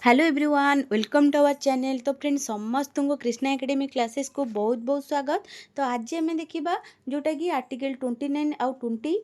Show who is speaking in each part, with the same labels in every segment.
Speaker 1: Hello everyone, welcome to our channel. तो friends समस्त को कृष्णा एकेडमी क्लासेस को बहुत बहुत स्वागत। तो आज आम देखा जोटा कि आर्टिकल 29 आउ 20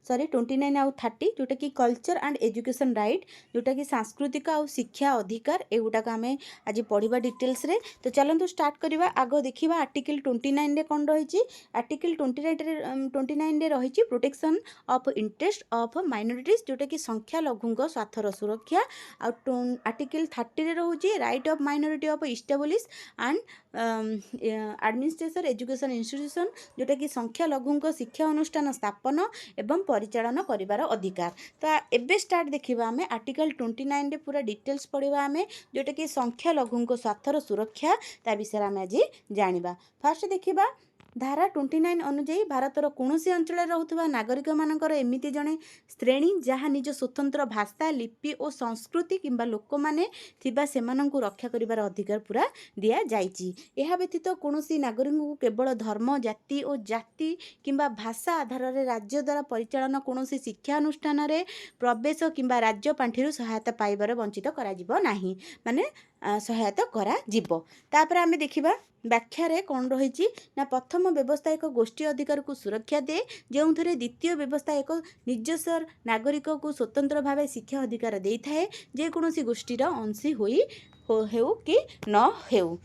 Speaker 1: 29 आउ 30 जोटा कि कल्चर एंड एजुकेशन राइट, जोटा कि सांस्कृतिक आउ शिक्षा अधिकार एगुटाक आम आज पढ़ा डिटेल्स रे। तो चलतु स्टार्ट करवा। आग देखा आर्टिकल 29 रे कौन रही। आर्टिकल 29 रे रही protection of interest of minorities, जोटा कि संख्या लघुंक स्वार्थर सुरक्षा। आर्टिकल 30 रे रोचे right of minority of establish and administration education institution, जोटा कि संख्या लघुंक शिक्षा अनुष्ठान स्थापन एवं परिचालन करिवार अधिकार। तो एबे स्टार्ट देखिबा आमे आर्टिकल 29 रे पूरा डिटेल्स पढ़िबा आमे, जोटा कि संख्या लघुंक स्वार्थर सुरक्षा ता विषय आमे आज जानिबा। फर्स्ट देखिबा धारा 29 अनुଯାयी भारतर कौनसी अंचल रोथुवा नागरिक मानकर एमिति जणे श्रेणी जहाँ निज स्वतंत्र भाषा लिपि और संस्कृति किंबा लोक माने थिबा सेमानंकु रक्षा करिवार अधिकार पूरा दिया जाइछि। एहा व्यतीत कौनसी नागरिक को केवल धर्म जाति और जाति किंबा भाषा आधार रे राज्य द्वारा परिचालन कौनसी शिक्षा अनुष्ठान रे प्रवेश किंबा राज्य पांठिरु सहायता पाइबार वंचित करा जिवो नाही, माने सहायता करा जिवो। तापर आमे देखिबा व्याख्या रे कौन रही ना प्रथम व्यवस्था एक गोष्ठी अधिकार को सुरक्षा दे, जो द्वितीय व्यवस्था एक निजस्व नागरिक को स्वतंत्र भाव शिक्षा अधिकार दे थाए, जेकोसी गोष्ठीर अंशी हो कि न हो।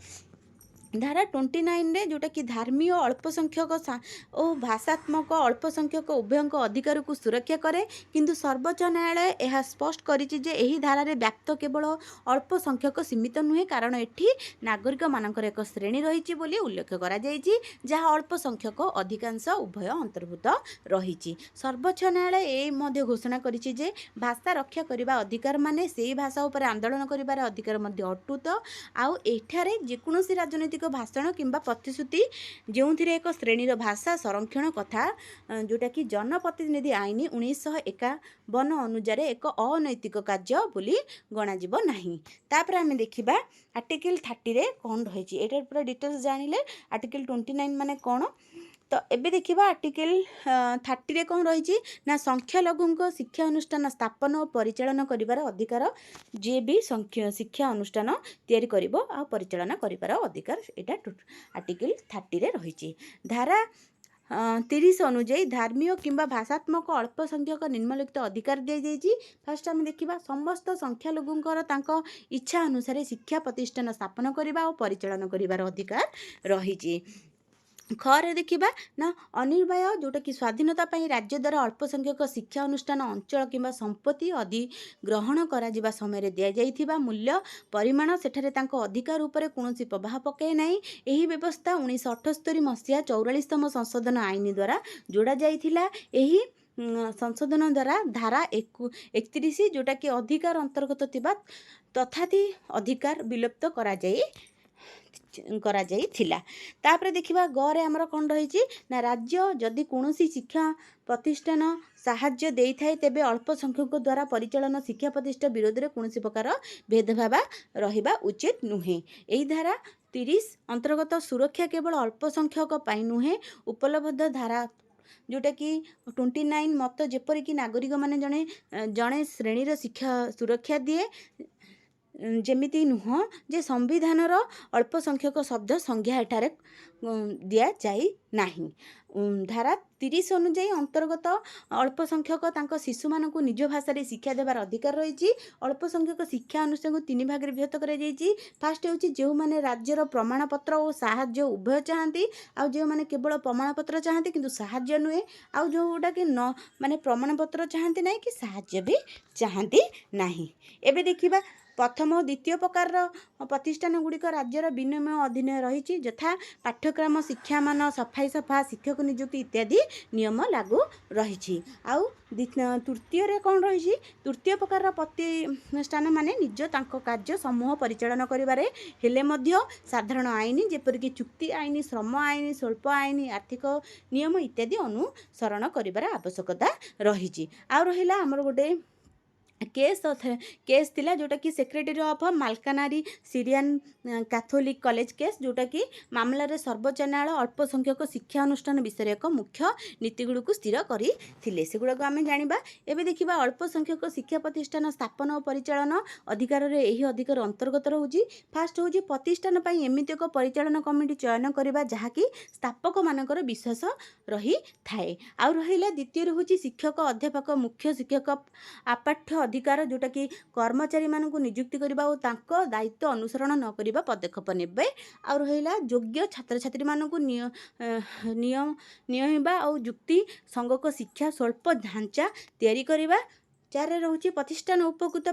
Speaker 1: धारा 29 रे जोटा कि धार्मिक अल्पसंख्यक और भाषात्मक अल्पसंख्यक उभयों अधिकार को सुरक्षा करे, किंतु सर्वोच्च न्यायालय यह स्पष्ट करिछि जे एही धारा रे व्याप्त केवल अल्पसंख्यक सीमित नुहे, कारण एठी नागरिक मानकर एक श्रेणी रही बोली उल्लेख करा जाइछि, जहाँ अल्पसंख्यक अधिकांश उभय अंतर्भुक्त रही। सर्वोच्च न्यायालय ए मध्य घोषणा करिछि जे भाषा रक्षा करिबा अधिकार माने सेही भाषा उपर आंदोलन करिबार अधिकार मध्य अटूट। आउ एठारे जेकोसी राजनीतिक भाषण किंबा प्रतिश्रुति जो एक श्रेणीर भाषा संरक्षण कथा, जोटा कि जनप्रतिनिधि आईन 1951 अनुसार एक अनैतिक कार्य बोली गणाजिबो नाही। तापर आमे देखिबा आर्टिकल 30 रे कौन रही। एटार पूरा डिटेल्स जानिले आर्टिकल 29 माने कौन। तो एबे देखिबा आर्टिकल 30 रे कौन रही ना संख्या लघुंक शिक्षा अनुष्ठान स्थापन और परिचालन करिवार अधिकार, जे भी शिक्षा अनुष्ठान तैयारी करिवो आ परिचालन करिवार अधिकार एटा आर्टिकल 30 रे रही। धारा 30 अनुଯାयी धार्मिक किंबा भाषात्मक अल्पसंख्यक निम्नलिखित अधिकार दी जाइछि। फर्स्ट आम देखिबा समस्त संख्या लघुंकर तांको इच्छा अनुसार शिक्षा प्रतिष्ठान स्थापन करिबा और परिचालन करिवार अधिकार रही। खरे देखिबा ना अनिर्वाय, जोटा कि स्वाधीनता पाई राज्य द्वारा अल्पसंख्यक शिक्षा अनुष्ठान अंचल किंबा संपत्ति अधिग्रहण करा जिबा समय दिया जाइथिबा मूल्य परिमाण सेठारे तांको अधिकार उपरे कोनोसी प्रभाव पकाए नाही। एही व्यवस्था 1978 मसीहा 44तम संशोधन आईन द्वारा जोड़ा जाइथिला। एही संशोधन द्वारा धारा 31 जोटा कि अधिकार अंतर्गत थिबा तथापि अधिकार विलुप्त करा जाइथिला। तापर देखिबा गरे हमर कोन रही ना राज्य जदि कोनोसी शिक्षा प्रतिष्ठान साहाय्य देई थाए, तेबे अल्पसंख्यक द्वारा परिचालन शिक्षा प्रतिष्ठान विरोध में कोनोसी प्रकार भेदभाव रहिबा उचित नुहे। एही धारा 30 अंतर्गत सुरक्षा केवल अल्पसंख्यक पाई नुहे, उपलब्ध धारा जोटा कि 29 मत जेपरिक नागरिक माने जणे श्रेणीर शिक्षा सुरक्षा दिए, जेमिति नुह जे संविधानर अल्पसंख्यक शब्द संज्ञा एठारे दिया जाई नाही। धारा 30 अनुଯାयी अंतर्गत अल्पसंख्यक तांको शिशु मानकु निज भाषा रे शिक्षा देवार अधिकार रही। अल्पसंख्यक शिक्षा अनुष्ठान को 3 भाग रे विभक्त करा जाइछि। फास्ट होछि जो माने राज्यर प्रमाणपत्र और साहाय्य उभय चाहती, आ जो माने केवल प्रमाणपत्र चाहती किंतु साहाय्य नुहे, आ जोटा कि न माने प्रमाणपत्र चाहती नहीं कि साहाय्य भी चाहती नहीं। एबे देखिबा प्रथम और द्वितीय प्रकार प्रतिष्ठान गुड़िक राज्यर विनिमय अधीन रही, यथा पाठ्यक्रम शिक्षा मान सफाई सफा शिक्षक नियुक्ति इत्यादि नियम लागू रही। आउ तृतीय रे कौन रही, तृतीय प्रकार प्रतिष्ठान माने निज तांको कार्य समूह परिचालन करिबारे हेले मध्य साधारण आईन जेपरिक चुक्ति आईन, श्रम आईन, स्वल्प आईन, आर्थिक नियम इत्यादि अनुसरण करिबार आवश्यकता रही। आउ रहिला हमर गोटे केस थिला जोटा कि secretary of Malankara Syrian Catholic college case जोटा कि मामलार सर्वोच्च न्यायालय अल्प संख्यक शिक्षा अनुष्ठान विषय एक मुख्य नीतिगुड़ को स्थिर करते सेगुड़ाक आम जाना एवं देखा अल्प संख्यक शिक्षा प्रतिष्ठान स्थापन और परिचालन अधिकार यही अधिकार अंतर्गत रोचे फास्ट हूँ प्रतिष्ठान एमती एक परिचालन कमिटी चयन करवा जहाँकि स्थापक मानकर विश्वास रही थाए आउ रहा द्वितीय हूँ शिक्षक अध्यापक मुख्य शिक्षक अपाठ्य अधिकार जोटा कि कर्मचारी मानक नियुक्ति करबा और तांको दायित्व अनुसरण न करबा पदक्षेप नेबे और रहिला योग्य छात्र छात्री मानक नियमिबा और युक्ति संगक शिक्षा स्वल्प ढांचा तैयारी करबा चार रोचे प्रतिष्ठान उपकृत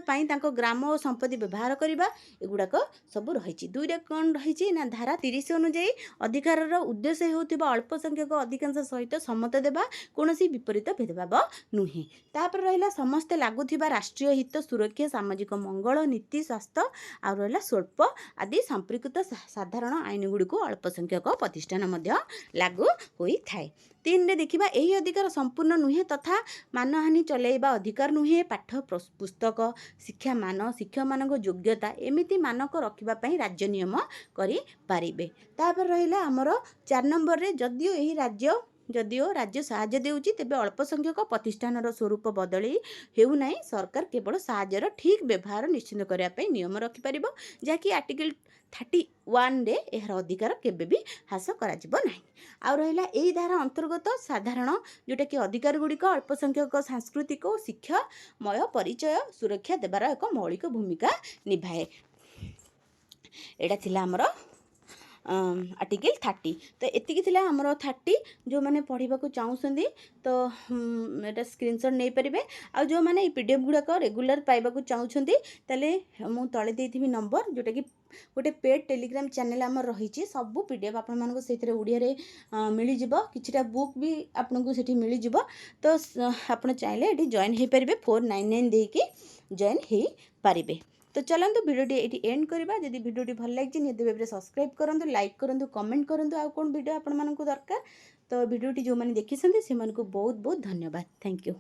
Speaker 1: ग्राम और संपत्ति व्यवहार करने एगुड़ाक सब रही दुई कौन रही ना धारा 30 अनुजाई अधिकार उद्देश्य होता अल्प संख्यक अधिकांश सहित सम्मत देवा कौन विपरीत भेदभाव नुहे तापर रहा समस्ते लगुवा राष्ट्रीय हित सुरक्षा सामाजिक मंगल नीति स्वास्थ्य और रहा स्वल्प आदि संपर्कित साधारण आईन गुड़ी अल्प संख्यक प्रतिष्ठान लागू होता है 3 देखा यही अधिकार संपूर्ण नुहे तथा मानहानि चलैबा अधिकार नुहे पाठ पुस्तक शिक्षा मान शिक्षक मान योग्यता एमती मानक रखापी राज्य नियम करें तापर रहा आमर 4 नंबर रे जदियो राज्य साहाय्य देउची तेबे अल्प संख्यक प्रतिष्ठान स्वरूप बदली हेउनाई सरकार केवल साहाय्यर ठीक व्यवहार निश्चित करने नियम रखिपर जहाँकि आर्टिकल 31 रे यार अधिकार केबे भी हास करा आ रहा यही धारा अंतर्गत साधारण जोटा कि अधिकार गुड़िक अल्प संख्यक सांस्कृतिक और शिक्षामय परिचय सुरक्षा देवार एक मौलिक भूमिका निभाए एटा थिला हमर आर्टिकल 30 तो एतिकी थिला हमर 30 जो मैंने पढ़ा चाहूँगी तो एटा स्क्रीनशॉट नहीं पारे आ जो मैंने पीडीएफ गुड़ाक रेगुलर पाइबा चाहूँगी ताले मु तले देइथिबि नंबर जोटा कि गोटे पेड टेलीग्राम चैनल आम रही सबू पीडीएफ आपण मानक से ओडिया मिल किछिटा बुक भी आपन को सेठी मिल तो आपण चाहिले एठी जॉइन हो पारे 499 देकी जॉइन हो पारे तो चलते भिडियोटी ये एंड करवा जदि भिडियोटी भल लगी निहत भाव सब्सक्राइब करूँ लाइक करूँ कमेंट करूँ आ कौन वीडियो आपण मानक दरकार तो भिडियोटी जो मैंने देखी से बहुत बहुत धन्यवाद थैंक यू।